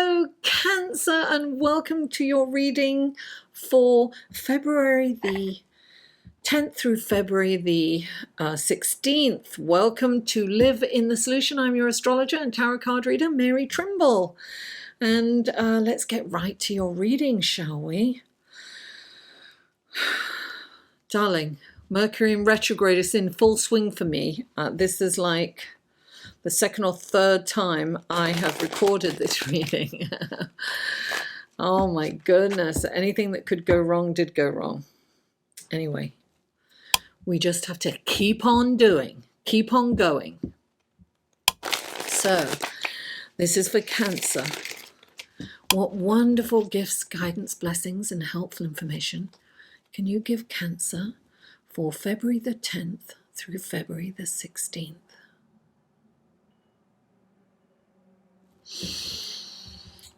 Hello, Cancer, and welcome to your reading for February the 10th through February the 16th. Welcome to Live in the Solution. I'm your astrologer and tarot card reader, Mary Trimble. And let's get right to your reading, shall we? Darling, Mercury in retrograde is in full swing for me. This is like the second or third time I have recorded this reading. Oh my goodness, anything that could go wrong did go wrong. Anyway, we just have to keep on doing, keep on going. So, this is for Cancer. What wonderful gifts, guidance, blessings, and helpful information can you give Cancer for February the 10th through February the 16th?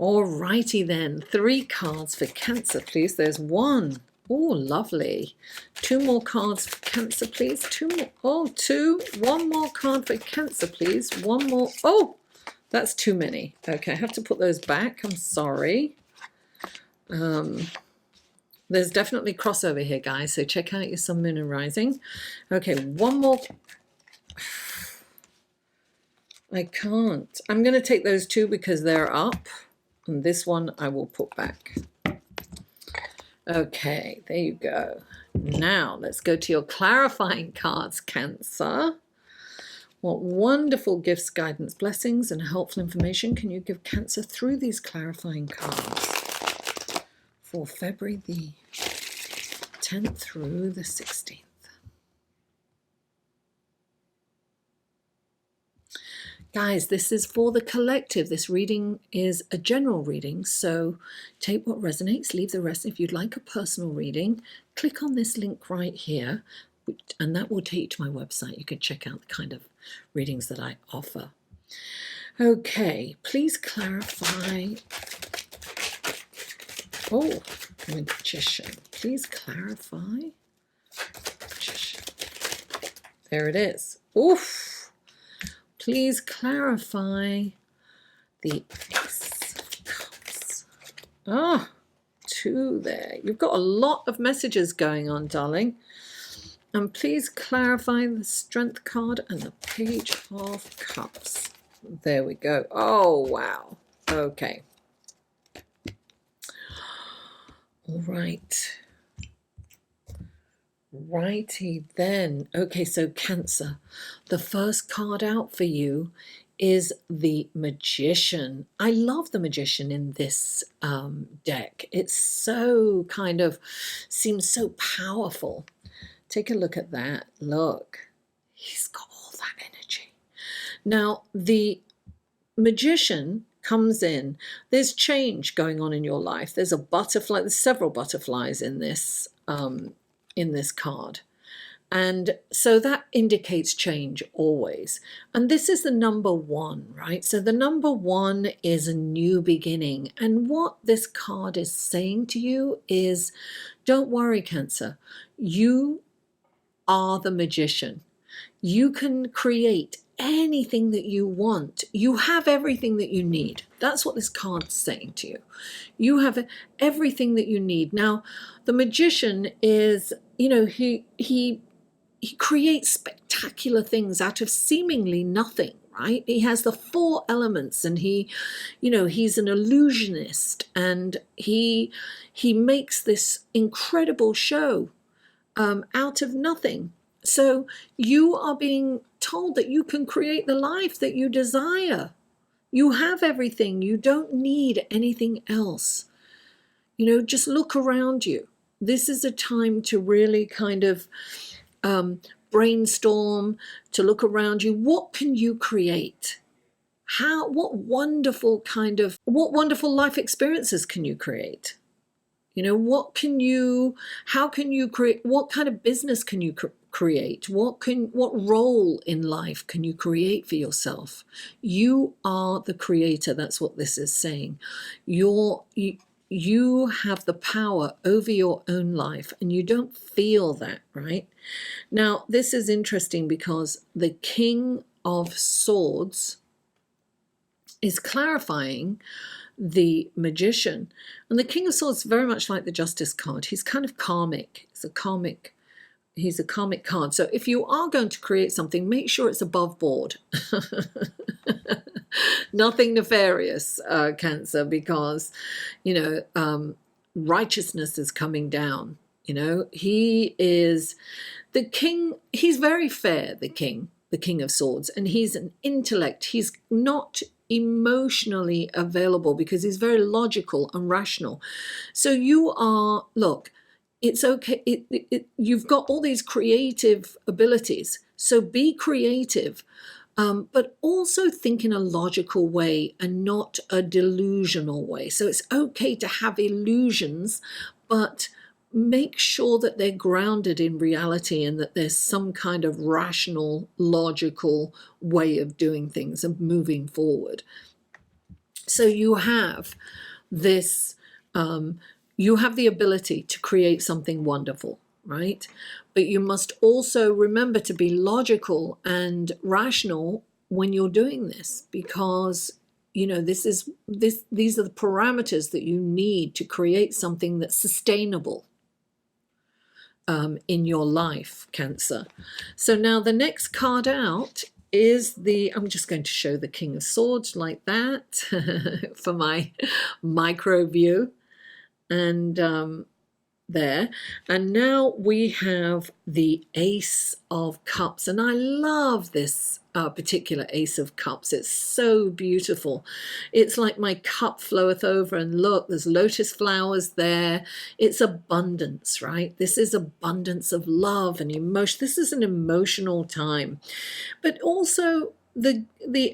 Alrighty then, 3 cards for Cancer, please. There's 1. Oh, lovely. 2 more cards for Cancer, please. 2 more. Oh, 2. 1 more card for Cancer, please. 1 more. Oh, that's too many. Okay, I have to put those back. I'm sorry. There's definitely crossover here, guys, so check out your Sun, Moon, and Rising. Okay, 1 more. I can't. I'm going to take those 2 because they're up. And this one I will put back. Okay, there you go. Now let's go to your clarifying cards, Cancer. What wonderful gifts, guidance, blessings, and helpful information can you give Cancer through these clarifying cards for February the 10th through the 16th? Guys, this is for the collective. This reading is a general reading, so take what resonates, leave the rest. If you'd like a personal reading, click on this link right here, and that will take you to my website. You can check out the kind of readings that I offer. Okay, please clarify. Oh, Magician. Please clarify. Magician. There it is. Oof. Please clarify the Ace of Cups. Ah, 2 there. You've got a lot of messages going on, darling. And please clarify the Strength card and the Page of Cups. There we go. Oh, wow. Okay. All right. Righty then. Okay, so Cancer, the first card out for you is the Magician. I love the Magician in this deck. It's so kind of seems so powerful. Take a look at that. Look, he's got all that energy. Now, the Magician comes in. There's change going on in your life. There's a butterfly. There's several butterflies in this card, and so that indicates change always. And this is the number 1, right? So the number 1 is a new beginning, and what this card is saying to you is, don't worry, Cancer, you are the magician. You can create anything that you want. You have everything that you need. That's what this card's saying to you. You have everything that you need. Now, the Magician is, he creates spectacular things out of seemingly nothing, right? He has the 4 elements, and he's an illusionist, and he makes this incredible show out of nothing. So you are being told that you can create the life that you desire. You have everything. You don't need anything else. Just look around you. This is a time to really kind of brainstorm, to look around you. What can you create? What wonderful life experiences can you create? How can you create, what kind of business can you create? What role in life can you create for yourself? You are the creator. That's what this is saying. You have the power over your own life, and you don't feel that, right? Now, this is interesting because the King of Swords is clarifying the Magician. And the King of Swords is very much like the Justice card. He's kind of karmic. He's a karmic card. So if you are going to create something, make sure it's above board. Nothing nefarious, Cancer, because, righteousness is coming down. He is the king. He's very fair, the King of Swords, and he's an intellect. He's not emotionally available because he's very logical and rational. So look, it's okay. You've got all these creative abilities. So be creative, but also think in a logical way and not a delusional way. So it's okay to have illusions, but make sure that they're grounded in reality and that there's some kind of rational, logical way of doing things and moving forward. So you have this, you have the ability to create something wonderful, right? But you must also remember to be logical and rational when you're doing this, because these are the parameters that you need to create something that's sustainable in your life, Cancer. So now the next card out is I'm just going to show the King of Swords like that for my micro view. And there. And now we have the Ace of Cups. And I love this particular Ace of Cups. It's so beautiful. It's like my cup floweth over, and look, there's lotus flowers there. It's abundance, right? This is abundance of love and emotion. This is an emotional time. But also the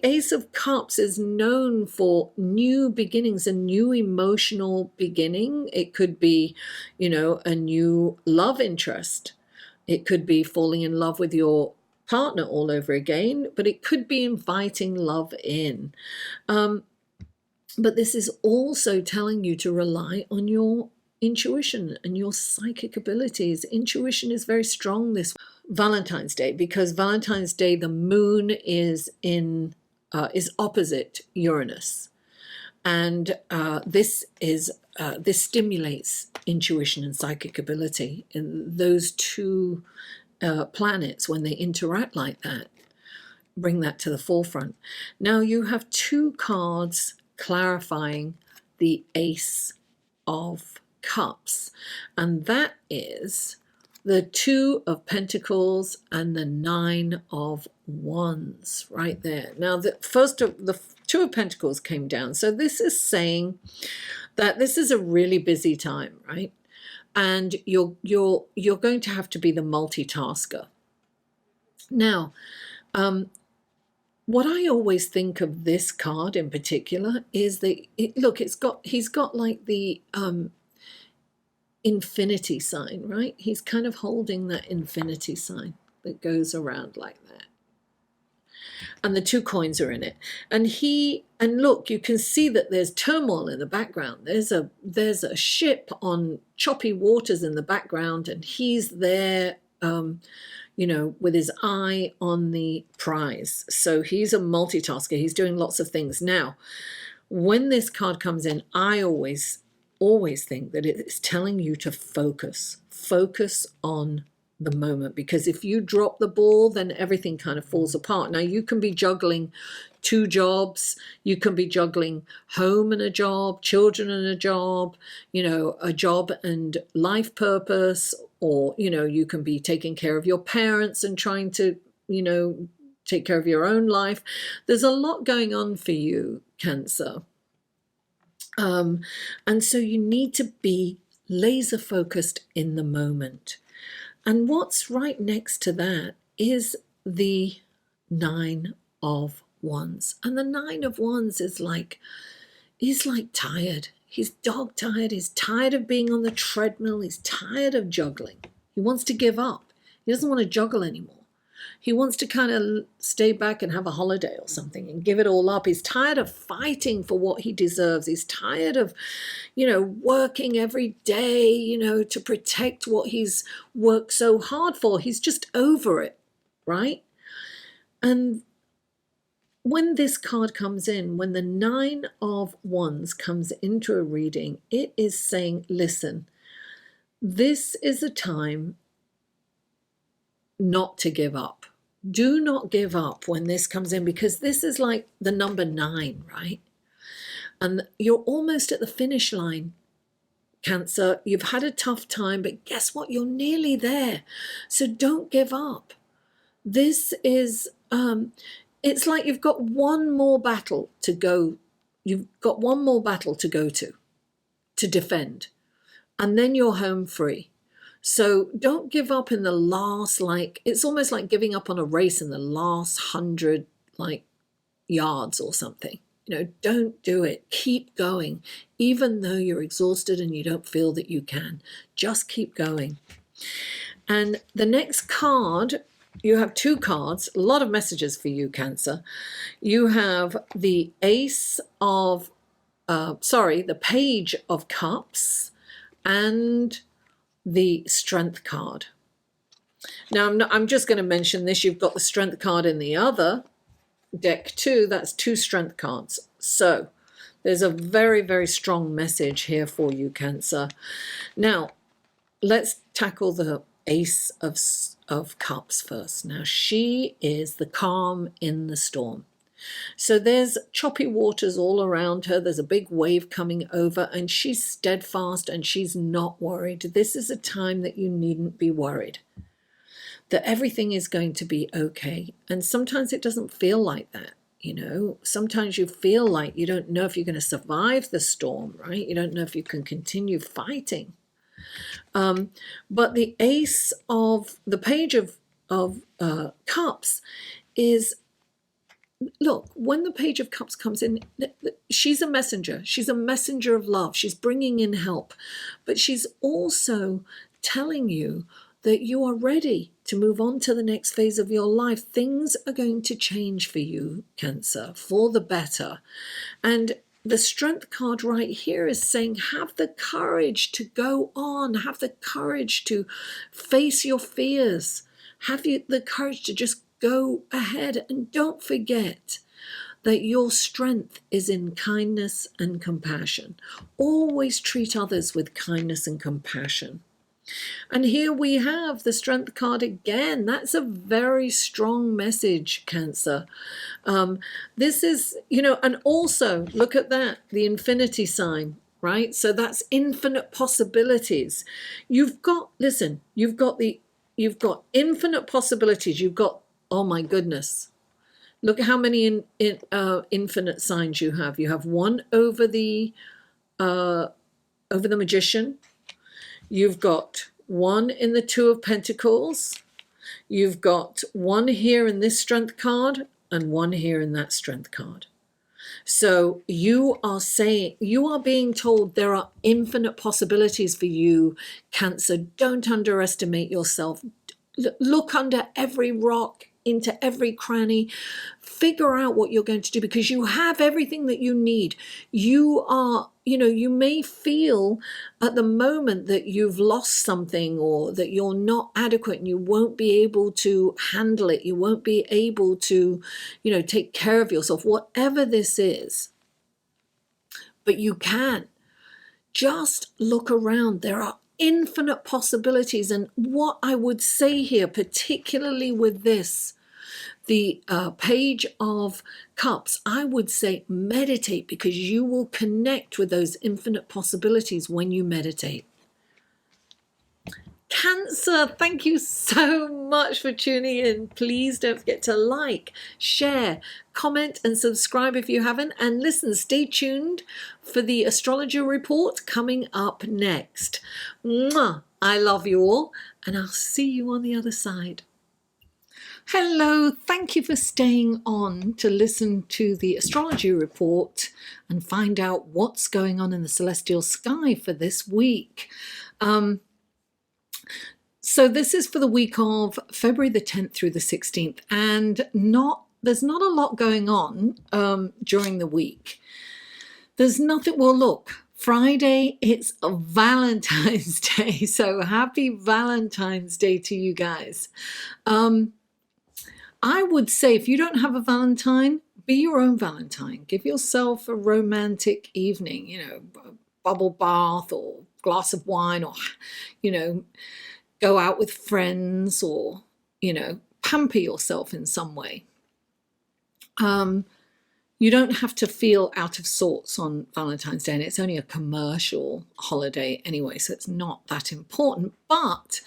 Ace of Cups is known for new beginnings, a new emotional beginning. It could be, a new love interest. It could be falling in love with your partner all over again, but it could be inviting love in. But this is also telling you to rely on your intuition and your psychic abilities. Intuition is very strong this Valentine's Day, because Valentine's Day the moon is opposite Uranus, and this stimulates intuition and psychic ability. And those two planets, when they interact like that, bring that to the forefront. Now you have two cards clarifying the Ace of Cups, and that is the Two of Pentacles and the Nine of Wands right there. Now the Two of Pentacles came down, so this is saying that this is a really busy time, right? And you're going to have to be the multitasker. Now, what I always think of this card in particular is that he's got like the infinity sign, right? He's kind of holding that infinity sign that goes around like that. And the two coins are in it. And look, you can see that there's turmoil in the background. There's a ship on choppy waters in the background, and he's there, with his eye on the prize. So he's a multitasker. He's doing lots of things. Now, when this card comes in, I always think that it's telling you to focus on the moment, because if you drop the ball, then everything kind of falls apart. Now you can be juggling two jobs, you can be juggling home and a job, children and a job, a job and life purpose, or you can be taking care of your parents and trying to take care of your own life. There's a lot going on for you, Cancer. And so you need to be laser focused in the moment. And what's right next to that is the Nine of Wands. And the Nine of Wands is he's tired. He's dog tired. He's tired of being on the treadmill. He's tired of juggling. He wants to give up. He doesn't want to juggle anymore. He wants to kind of stay back and have a holiday or something and give it all up. He's tired of fighting for what he deserves. He's tired of, working every day, to protect what he's worked so hard for. He's just over it, right? And when this card comes in, when the 9 of Wands comes into a reading, it is saying, listen, this is a time not to give up. Do not give up when this comes in, because this is like the number 9, right? And you're almost at the finish line, Cancer. You've had a tough time, but guess what? You're nearly there. So don't give up. This is, it's like you've got one more battle to go. You've got one more battle to go to defend. And then you're home free. So don't give up in the last, like, it's almost like giving up on a race in the last 100, like, yards or something. You know, don't do it. Keep going. Even though you're exhausted and you don't feel that you can, just keep going. And the next card, you have 2 cards, a lot of messages for you, Cancer. You have the the Page of Cups and the Strength card. Now, I'm just going to mention this. You've got the Strength card in the other deck too. That's 2 Strength cards. So there's a very, very strong message here for you, Cancer. Now, let's tackle the Ace of Cups first. Now, she is the calm in the storm. So there's choppy waters all around her. There's a big wave coming over, and she's steadfast and she's not worried. This is a time that you needn't be worried, that everything is going to be okay. And sometimes it doesn't feel like that. You know, sometimes you feel like you don't know if you're going to survive the storm, right? You don't know if you can continue fighting. But the Page of Cups is, look, when the Page of Cups comes in, she's a messenger. She's a messenger of love. She's bringing in help. But she's also telling you that you are ready to move on to the next phase of your life. Things are going to change for you, Cancer, for the better. And the Strength card right here is saying, have the courage to go on. Have the courage to face your fears. Have the courage to just go ahead. And don't forget that your strength is in kindness and compassion. Always treat others with kindness and compassion. And here we have the Strength card again. That's a very strong message, Cancer. This is, you know, and also look at that, the infinity sign, right? So that's infinite possibilities. You've got infinite possibilities. You've got, oh my goodness. Look at how many infinite signs you have. You have one over the Magician. You've got one in the 2 of Pentacles. You've got one here in this Strength card and one here in that Strength card. So you are being told there are infinite possibilities for you, Cancer. Don't underestimate yourself. Look under every rock, into every cranny. Figure out what you're going to do, because you have everything that you need. You are, you may feel at the moment that you've lost something, or that you're not adequate and you won't be able to handle it. You won't be able to, take care of yourself, whatever this is. But you can. Just look around. There are infinite possibilities. And what I would say here, particularly with this, the Page of Cups, I would say meditate, because you will connect with those infinite possibilities when you meditate. Cancer, thank you so much for tuning in. Please don't forget to like, share, comment, and subscribe if you haven't. And listen, stay tuned for the astrology report coming up next. Mwah! I love you all, and I'll see you on the other side. Hello, thank you for staying on to listen to the astrology report and find out what's going on in the celestial sky for this week. So this is for the week of February the 10th through the 16th, and there's not a lot going on during the week. There's nothing. Well, look, Friday, it's Valentine's Day, so happy Valentine's Day to you guys. I would say if you don't have a Valentine, be your own Valentine. Give yourself a romantic evening, a bubble bath or glass of wine, or, go out with friends, or, pamper yourself in some way. You don't have to feel out of sorts on Valentine's Day, and it's only a commercial holiday anyway, so it's not that important. But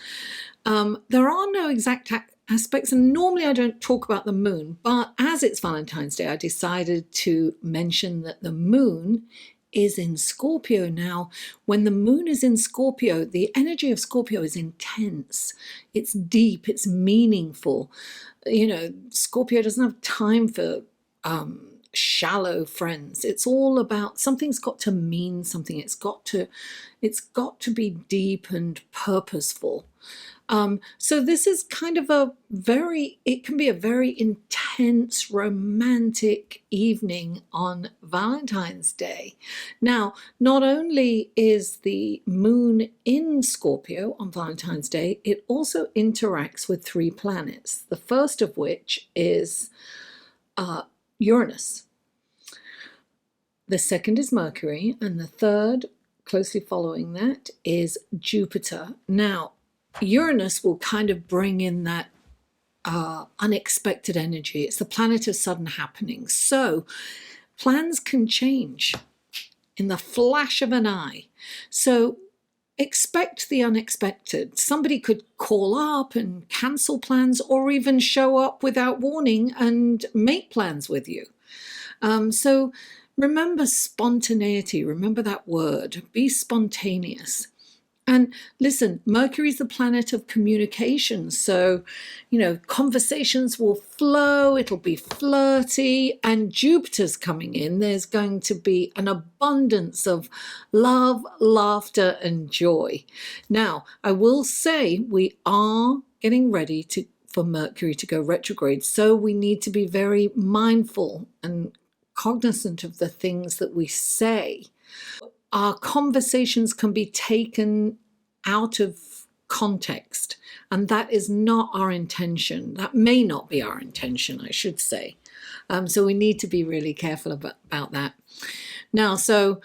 there are no exact aspects, and normally I don't talk about the moon, but as it's Valentine's Day, I decided to mention that the moon is in Scorpio. Now, when the moon is in Scorpio, the energy of Scorpio is intense. It's deep, it's meaningful. Scorpio doesn't have time for shallow friends. It's all about, something's got to mean something. It's got to be deep and purposeful. So this is kind of it can be a very intense, romantic evening on Valentine's Day. Now, not only is the moon in Scorpio on Valentine's Day, it also interacts with 3 planets. The first of which is Uranus. The second is Mercury, and the third, closely following that, is Jupiter. Now, Uranus will kind of bring in that unexpected energy. It's the planet of sudden happenings. So plans can change in the flash of an eye. So expect the unexpected. Somebody could call up and cancel plans, or even show up without warning and make plans with you. So remember spontaneity. Remember that word. Be spontaneous. And listen, Mercury's the planet of communication. So, conversations will flow, it'll be flirty, and Jupiter's coming in. There's going to be an abundance of love, laughter, and joy. Now, I will say we are getting ready for Mercury to go retrograde. So we need to be very mindful and cognizant of the things that we say. Our conversations can be taken out of context, and that is not our intention. That may not be our intention, I should say. So we need to be really careful about that. Now, so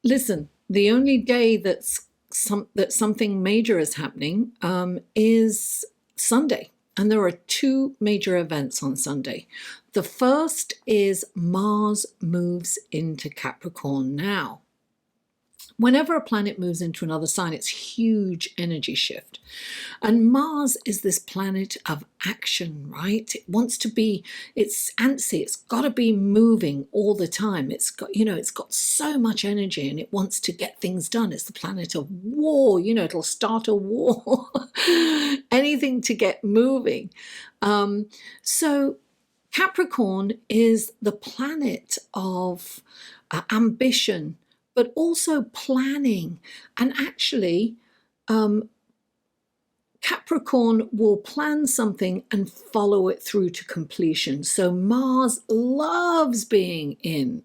listen, the only day that something major is happening is Sunday. And there are 2 major events on Sunday. The first is Mars moves into Capricorn. Now, whenever a planet moves into another sign, it's huge energy shift. And Mars is this planet of action, right? It wants to be, it's antsy, it's got to be moving all the time. It's got so much energy, and it wants to get things done. It's the planet of war, it'll start a war, anything to get moving. So Capricorn is the planet of ambition, but also planning. And actually, Capricorn will plan something and follow it through to completion. So Mars loves being in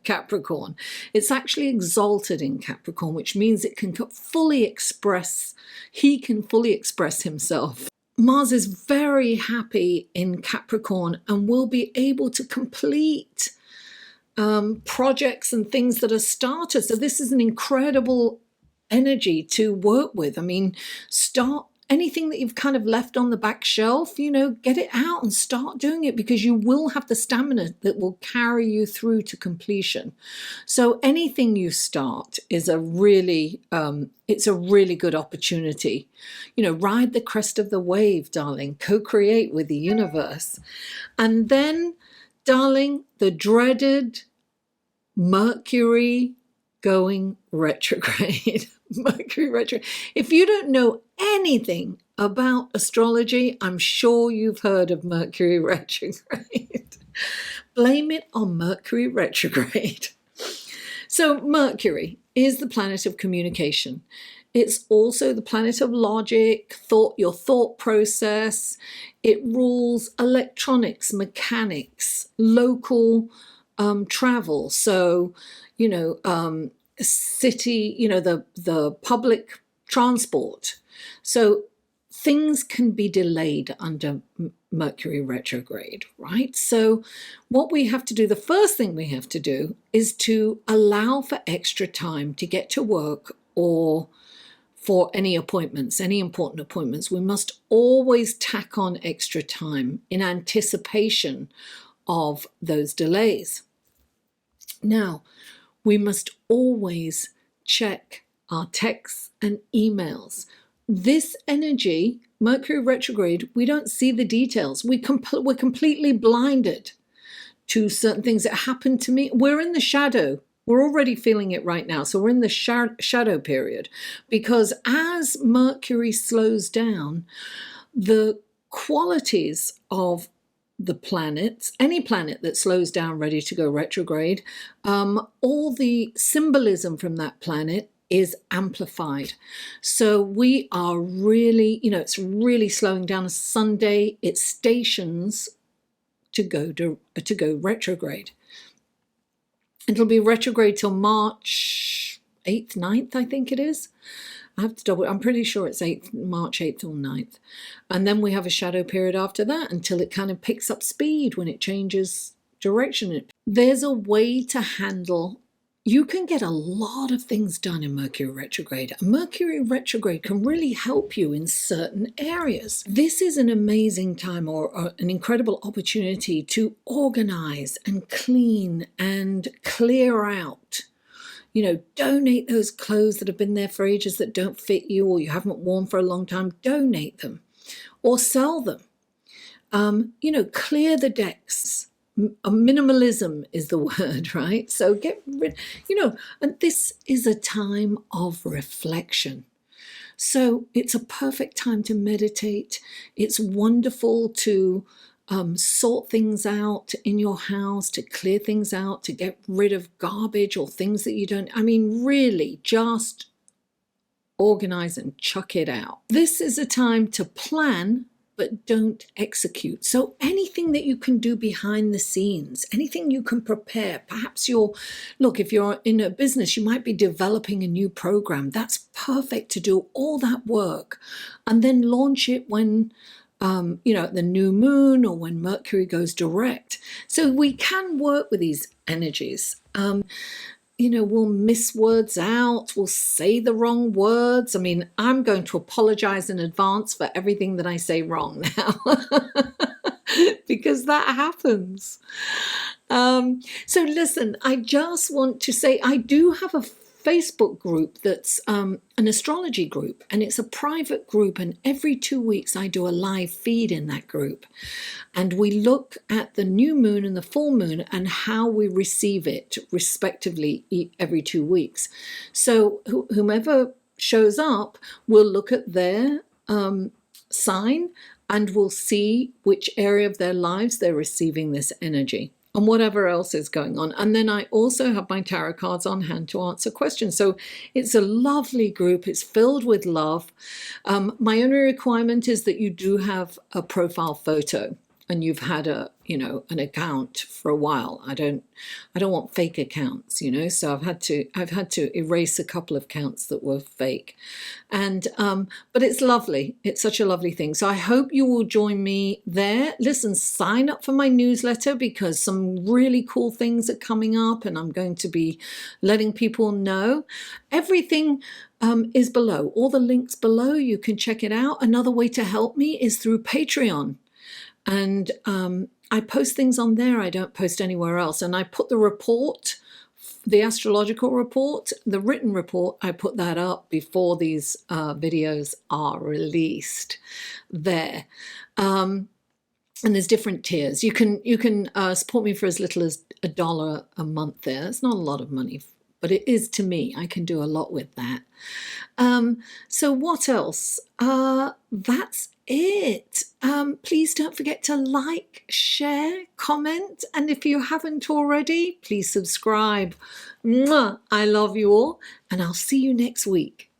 Capricorn. It's actually exalted in Capricorn, which means he can fully express himself. Mars is very happy in Capricorn and will be able to complete projects and things that are started. So this is an incredible energy to work with. I mean, start anything that you've kind of left on the back shelf, get it out and start doing it, because you will have the stamina that will carry you through to completion. So anything you start is it's a really good opportunity. Ride the crest of the wave, darling, co-create with the universe. And then, darling, the dreaded Mercury going retrograde. Mercury retrograde. If you don't know anything about astrology, I'm sure you've heard of Mercury retrograde. Blame it on Mercury retrograde. So Mercury is the planet of communication. It's also the planet of logic, your thought process. It rules electronics, mechanics, local travel. So, city, the public transport. So things can be delayed under Mercury retrograde, right? So what we have to do, the first thing we have to do is to allow for extra time to get to work or for any appointments, any important appointments. We must always tack on extra time in anticipation of those delays. Now, we must always check our texts and emails. This energy, Mercury retrograde, we don't see the details. We're completely blinded to certain things that happen to me. We're in the shadow. We're already feeling it right now. So we're in the shadow period, because as Mercury slows down, the qualities of the planets, any planet that slows down ready to go retrograde, all the symbolism from that planet is amplified. So we are really, it's really slowing down. A Sunday, it stations to go retrograde. It'll be retrograde till March 8th, 9th, I think it is. I have to double, I'm pretty sure it's March 8th or 9th. And then we have a shadow period after that until it kind of picks up speed when it changes direction. There's a way to handle. You can get a lot of things done in Mercury retrograde. Mercury retrograde can really help you in certain areas. This is an amazing time or an incredible opportunity to organize and clean and clear out. Donate those clothes that have been there for ages that don't fit you or you haven't worn for a long time. Donate them or sell them. Clear the decks. Minimalism is the word, right? So get rid, and this is a time of reflection. So it's a perfect time to meditate. It's wonderful to sort things out in your house, to clear things out, to get rid of garbage or things that you don't, really just organize and chuck it out. This is a time to plan, but don't execute. So anything that you can do behind the scenes, anything you can prepare, perhaps if you're in a business, you might be developing a new program. That's perfect to do all that work and then launch it when, the new moon or when Mercury goes direct. So we can work with these energies. We'll miss words out, we'll say the wrong words. I'm going to apologize in advance for everything that I say wrong now because that happens. So listen, I just want to say I do have a Facebook group that's an astrology group, and it's a private group, and every 2 weeks I do a live feed in that group, and we look at the new moon and the full moon and how we receive it respectively every 2 weeks. So whomever shows up will look at their sign and we'll see which area of their lives they're receiving this energy and whatever else is going on. And then I also have my tarot cards on hand to answer questions. So it's a lovely group. It's filled with love. My only requirement is that you do have a profile photo and you've had an account for a while. I don't want fake accounts, so I've had to erase a couple of accounts that were fake. And but it's lovely. It's such a lovely thing. So I hope you will join me there. Listen, sign up for my newsletter because some really cool things are coming up and I'm going to be letting people know. Everything is below. All the links below, you can check it out. Another way to help me is through Patreon. And I post things on there I don't post anywhere else. And I put the report, the astrological report, the written report, I put that up before these videos are released there. And there's different tiers. You can support me for as little as $1 a month there. It's not a lot of money, but it is to me. I can do a lot with that. So what else? That's it. Please don't forget to like, share, comment, and if you haven't already, please subscribe. Mwah! I love you all, and I'll see you next week.